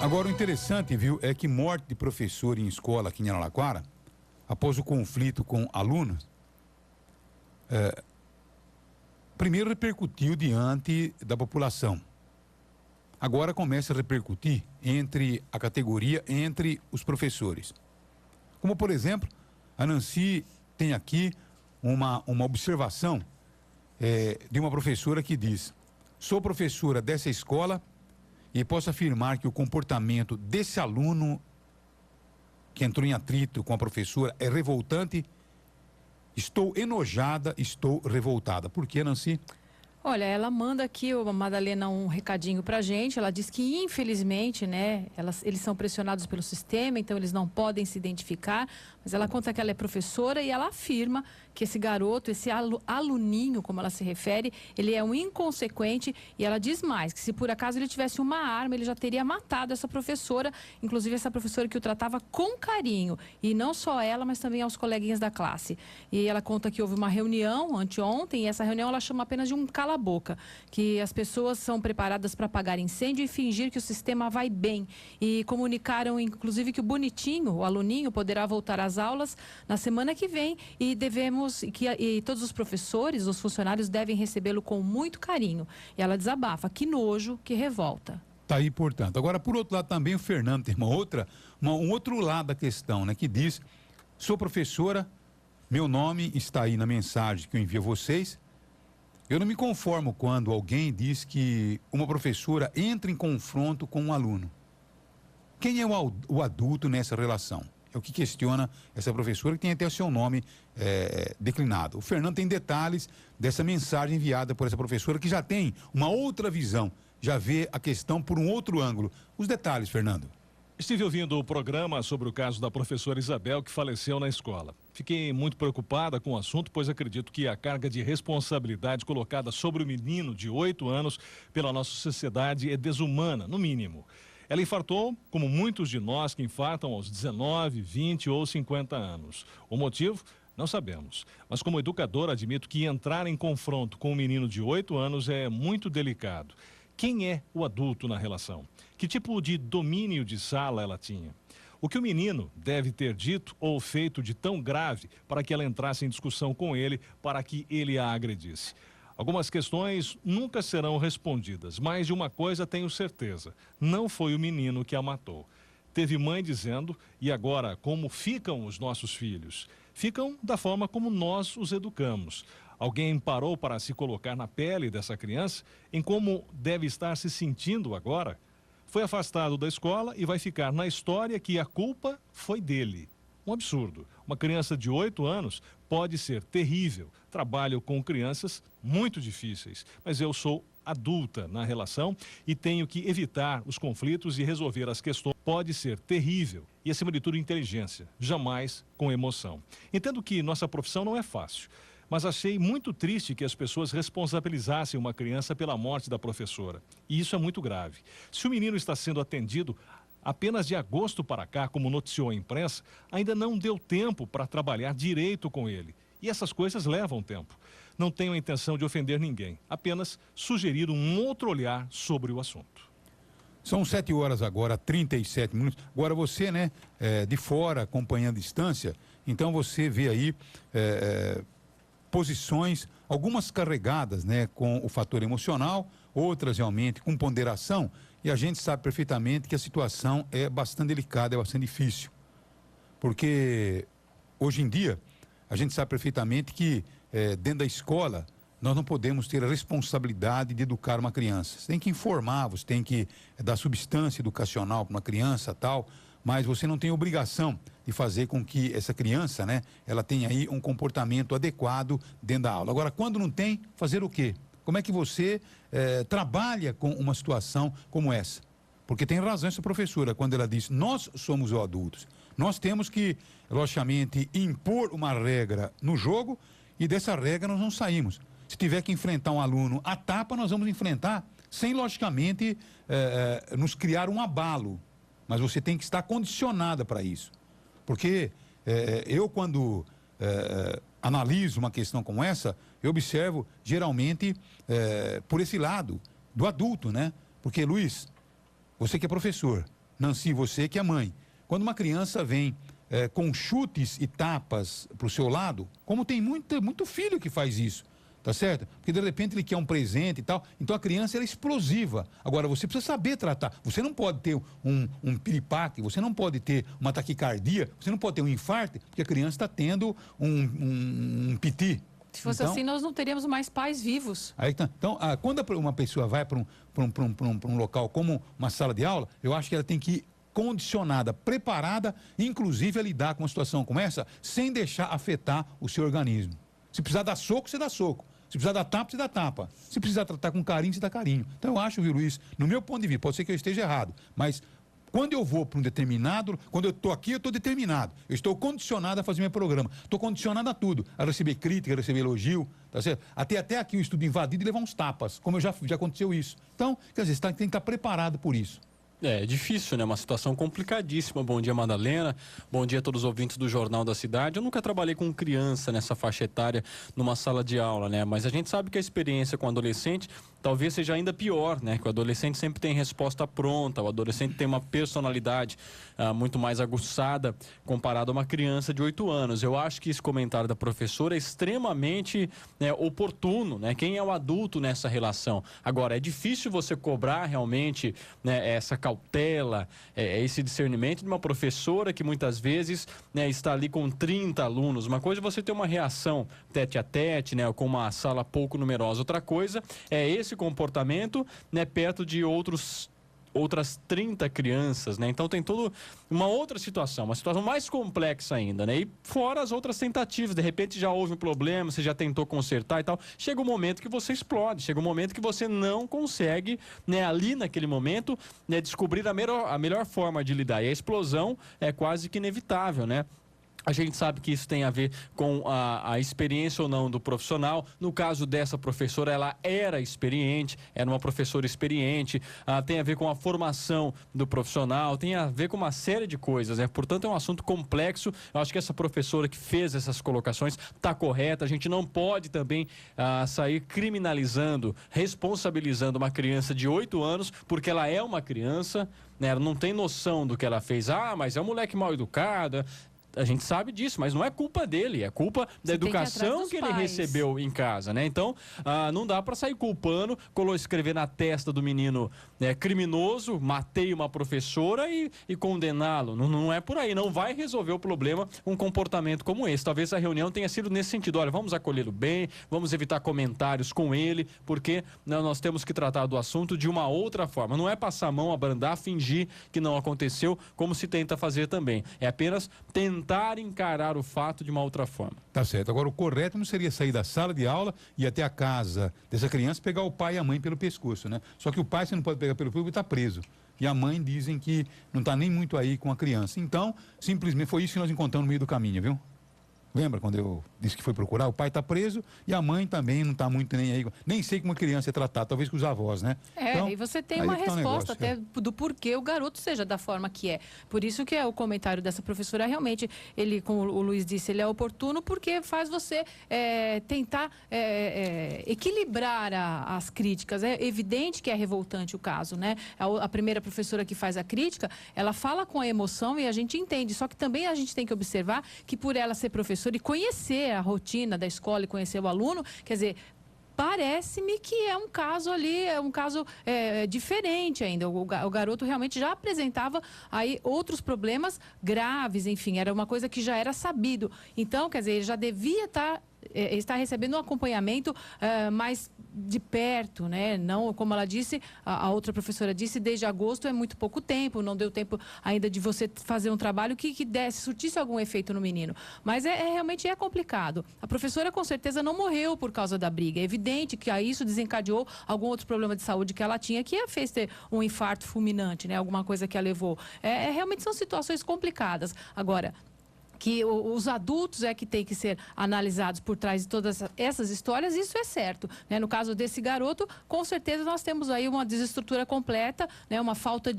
Agora, o interessante, viu, é que morte de professor em escola aqui em Araraquara, após o conflito com alunos, primeiro repercutiu diante da população. Agora começa a repercutir entre a categoria, entre os professores. Como, por exemplo, a Nancy tem aqui uma observação de uma professora que diz: sou professora dessa escola e posso afirmar que o comportamento desse aluno que entrou em atrito com a professora é revoltante. Estou enojada, estou revoltada. Por que, Nancy? Olha, ela manda aqui, a Madalena, um recadinho pra gente. Ela diz que, infelizmente, né, eles são pressionados pelo sistema, então eles não podem se identificar. Mas ela conta que ela é professora e ela afirma que esse garoto, esse aluninho, como ela se refere, ele é um inconsequente. E ela diz mais, que se por acaso ele tivesse uma arma, ele já teria matado essa professora, inclusive essa professora que o tratava com carinho. E não só ela, mas também aos coleguinhas da classe. E ela conta que houve uma reunião anteontem, e essa reunião ela chama apenas de um cala-boca, que as pessoas são preparadas para apagar incêndio e fingir que o sistema vai bem. E comunicaram, inclusive, que o bonitinho, o aluninho, poderá voltar às aulas na semana que vem e todos os professores, os funcionários devem recebê-lo com muito carinho. E ela desabafa, que nojo, que revolta. Tá aí, portanto. Agora, por outro lado, também o Fernando tem um outro lado da questão, né? Que diz: sou professora, meu nome está aí na mensagem que eu envio a vocês. Eu não me conformo quando alguém diz que uma professora entra em confronto com um aluno. Quem é o adulto nessa relação? É o que questiona essa professora, que tem até o seu nome declinado. O Fernando tem detalhes dessa mensagem enviada por essa professora, que já tem uma outra visão, já vê a questão por um outro ângulo. Os detalhes, Fernando. Estive ouvindo o programa sobre o caso da professora Isabel, que faleceu na escola. Fiquei muito preocupada com o assunto, pois acredito que a carga de responsabilidade colocada sobre o menino de 8 anos pela nossa sociedade é desumana, no mínimo. Ela infartou, como muitos de nós que infartam aos 19, 20 ou 50 anos. O motivo? Não sabemos. Mas como educadora, admito que entrar em confronto com um menino de 8 anos é muito delicado. Quem é o adulto na relação? Que tipo de domínio de sala ela tinha? O que o menino deve ter dito ou feito de tão grave para que ela entrasse em discussão com ele, para que ele a agredisse? Algumas questões nunca serão respondidas, mas de uma coisa tenho certeza: não foi o menino que a matou. Teve mãe dizendo: e agora, como ficam os nossos filhos? Ficam da forma como nós os educamos. Alguém parou para se colocar na pele dessa criança, em como deve estar se sentindo agora? Foi afastado da escola e vai ficar na história que a culpa foi dele. Um absurdo. Uma criança de 8 anos pode ser terrível. Trabalho com crianças muito difíceis, mas eu sou adulta na relação e tenho que evitar os conflitos e resolver as questões. Pode ser terrível e, acima de tudo, inteligência, jamais com emoção. Entendo que nossa profissão não é fácil, mas achei muito triste que as pessoas responsabilizassem uma criança pela morte da professora. E isso é muito grave. Se o menino está sendo atendido apenas de agosto para cá, como noticiou a imprensa, ainda não deu tempo para trabalhar direito com ele. E essas coisas levam tempo. Não tenho a intenção de ofender ninguém, apenas sugerir um outro olhar sobre o assunto. São 7 horas agora, 37 minutos. Agora você, né, de fora, acompanhando a distância, então você vê aí posições, algumas carregadas, né, com o fator emocional, outras realmente com ponderação, e a gente sabe perfeitamente que a situação é bastante delicada, é bastante difícil. Porque hoje em dia, a gente sabe perfeitamente que dentro da escola, nós não podemos ter a responsabilidade de educar uma criança. Você tem que informar, você tem que dar substância educacional para uma criança, tal, mas você não tem obrigação de fazer com que essa criança, né, ela tenha aí um comportamento adequado dentro da aula. Agora, quando não tem, fazer o quê? Como é que você trabalha com uma situação como essa? Porque tem razão essa professora quando ela diz: nós somos os adultos. Nós temos que, logicamente, impor uma regra no jogo e dessa regra nós não saímos. Se tiver que enfrentar um aluno a tapa, nós vamos enfrentar sem, logicamente, nos criar um abalo. Mas você tem que estar condicionada para isso. Porque eu, quando analiso uma questão como essa, eu observo, geralmente, por esse lado, do adulto, né? Porque, Luiz, você que é professor, Nancy, você que é mãe, quando uma criança vem com chutes e tapas para o seu lado, como tem muito filho que faz isso, tá certo? Porque de repente ele quer um presente e tal, então a criança ela é explosiva. Agora você precisa saber tratar, você não pode ter um piripaque, você não pode ter uma taquicardia, você não pode ter um infarto, porque a criança está tendo um piti. Se fosse então, assim, nós não teríamos mais pais vivos. Aí tá. Então, quando uma pessoa vai para um local como uma sala de aula, eu acho que ela tem que ir condicionada, preparada, inclusive a lidar com uma situação como essa, sem deixar afetar o seu organismo. Se precisar dar soco, você dá soco. Se precisar dar tapa, você dá tapa. Se precisar tratar com carinho, você dá carinho. Então eu acho, viu, Luiz, no meu ponto de vista, pode ser que eu esteja errado, mas quando eu vou para um determinado, quando eu estou aqui, eu estou determinado. Eu estou condicionado a fazer meu programa. Estou condicionado a tudo. A receber crítica, a receber elogio, tá certo? Até aqui o estudo invadido e levar uns tapas, como já aconteceu isso. Então, quer dizer, você tem que estar preparado por isso. É difícil, né? Uma situação complicadíssima. Bom dia, Madalena. Bom dia a todos os ouvintes do Jornal da Cidade. Eu nunca trabalhei com criança nessa faixa etária, numa sala de aula, né? Mas a gente sabe que a experiência com adolescente talvez seja ainda pior, né? Que o adolescente sempre tem resposta pronta, o adolescente tem uma personalidade muito mais aguçada comparado a uma criança de 8 anos. Eu acho que esse comentário da professora é extremamente oportuno, né? Quem é o adulto nessa relação? Agora, é difícil você cobrar realmente, né, essa cautela, esse discernimento de uma professora que muitas vezes, né, está ali com 30 alunos. Uma coisa é você ter uma reação tete a tete, né, com uma sala pouco numerosa. Outra coisa é esse comportamento, né, perto de outras 30 crianças, né? Então tem toda uma outra situação, uma situação mais complexa ainda, né? E fora as outras tentativas, de repente já houve um problema, você já tentou consertar e tal, chega um momento que você explode, chega um momento que você não consegue, né, ali naquele momento, né, descobrir a melhor forma de lidar, e a explosão é quase que inevitável, né? A gente sabe que isso tem a ver com a experiência ou não do profissional. No caso dessa professora, ela era experiente, era uma professora experiente, tem a ver com a formação do profissional, tem a ver com uma série de coisas, né? Portanto, é um assunto complexo. Eu acho que essa professora que fez essas colocações está correta. A gente não pode também sair criminalizando, responsabilizando uma criança de 8 anos, porque ela é uma criança, né? Ela não tem noção do que ela fez. Mas é um moleque mal educado. A gente sabe disso, mas não é culpa dele, é culpa da educação que ele recebeu em casa, né? Então, não dá para sair culpando, escrever na testa do menino, né, criminoso, matei uma professora e condená-lo. Não é por aí, não vai resolver o problema um comportamento como esse. Talvez a reunião tenha sido nesse sentido. Olha, vamos acolhê-lo bem, vamos evitar comentários com ele, porque nós temos que tratar do assunto de uma outra forma. Não é passar a mão, abrandar, fingir que não aconteceu, como se tenta fazer também. É apenas tentar encarar o fato de uma outra forma. Tá certo. Agora, o correto não seria sair da sala de aula e ir até a casa dessa criança, pegar o pai e a mãe pelo pescoço, né? Só que o pai você não pode pegar pelo pescoço porque está preso. E a mãe dizem que não está nem muito aí com a criança. Então, simplesmente foi isso que nós encontramos no meio do caminho, viu? Lembra quando eu disse que foi procurar? O pai está preso e a mãe também não está muito nem aí. Nem sei como a criança é tratada, talvez com os avós, né? Então, e você tem uma resposta até do porquê o garoto seja da forma que é. Por isso que o comentário dessa professora realmente, ele, como o Luiz disse, ele é oportuno porque faz você tentar equilibrar as críticas. É evidente que é revoltante o caso, né? A primeira professora que faz a crítica, ela fala com a emoção e a gente entende. Só que também a gente tem que observar que por ela ser professora e conhecer a rotina da escola e conhecer o aluno, quer dizer, parece-me que é um caso ali, diferente ainda. O garoto realmente já apresentava aí outros problemas graves, enfim, era uma coisa que já era sabido. Então, quer dizer, ele já devia estar recebendo um acompanhamento mais de perto, né? Não, como ela disse, a outra professora disse, desde agosto é muito pouco tempo, não deu tempo ainda de você fazer um trabalho que surtisse algum efeito no menino. Mas realmente é complicado. A professora com certeza não morreu por causa da briga. É evidente que isso desencadeou algum outro problema de saúde que ela tinha, que a fez ter um infarto fulminante, né? Alguma coisa que a levou. Realmente são situações complicadas. Agora, que os adultos que têm que ser analisados por trás de todas essas histórias, isso é certo, né? No caso desse garoto, com certeza nós temos aí uma desestrutura completa, né? Uma falta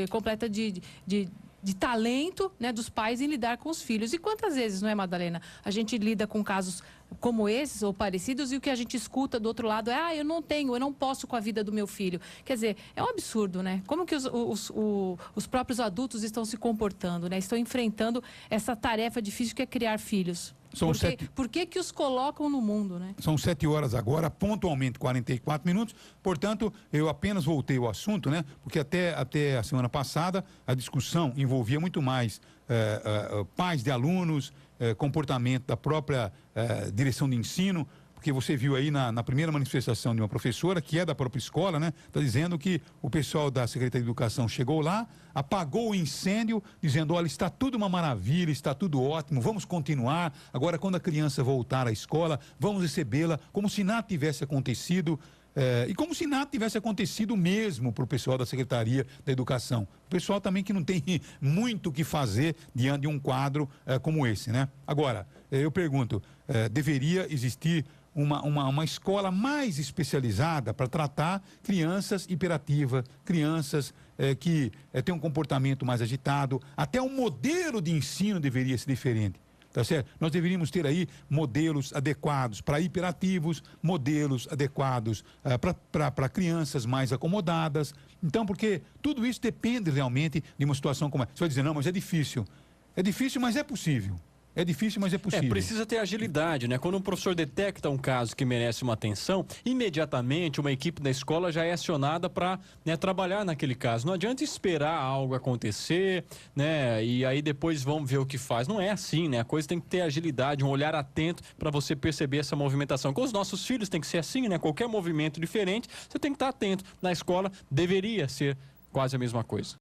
completa de de talento, né, dos pais em lidar com os filhos. E quantas vezes, não é, Madalena? A gente lida com casos como esses ou parecidos e o que a gente escuta do outro lado é: eu não posso com a vida do meu filho. Quer dizer, é um absurdo, né? Como que os próprios adultos estão se comportando, né? Estão enfrentando essa tarefa difícil que é criar filhos. Por que os colocam no mundo, né? São 7 horas agora, pontualmente 44 minutos. Portanto, eu apenas voltei ao assunto, né? Porque até a semana passada a discussão envolvia muito mais pais de alunos, comportamento da própria direção de ensino. Porque você viu aí na primeira manifestação de uma professora, que é da própria escola, né? Está dizendo que o pessoal da Secretaria de Educação chegou lá, apagou o incêndio, dizendo: olha, está tudo uma maravilha, está tudo ótimo, vamos continuar. Agora, quando a criança voltar à escola, vamos recebê-la como se nada tivesse acontecido. E como se nada tivesse acontecido mesmo para o pessoal da Secretaria da Educação. O pessoal também que não tem muito o que fazer diante de um quadro como esse, né? Agora, eu pergunto, deveria existir uma escola mais especializada para tratar crianças hiperativas, crianças que têm um comportamento mais agitado. Até o modelo de ensino deveria ser diferente. Tá certo? Nós deveríamos ter aí modelos adequados para hiperativos, modelos adequados para crianças mais acomodadas. Então, porque tudo isso depende realmente de uma situação como essa. Você vai dizer: não, mas é difícil. É difícil, mas é possível. É difícil, mas é possível. Precisa ter agilidade, né? Quando um professor detecta um caso que merece uma atenção, imediatamente uma equipe da escola já é acionada para, né, trabalhar naquele caso. Não adianta esperar algo acontecer, né? E aí depois vamos ver o que faz. Não é assim, né? A coisa tem que ter agilidade, um olhar atento para você perceber essa movimentação. Com os nossos filhos tem que ser assim, né? Qualquer movimento diferente, você tem que estar atento. Na escola deveria ser quase a mesma coisa.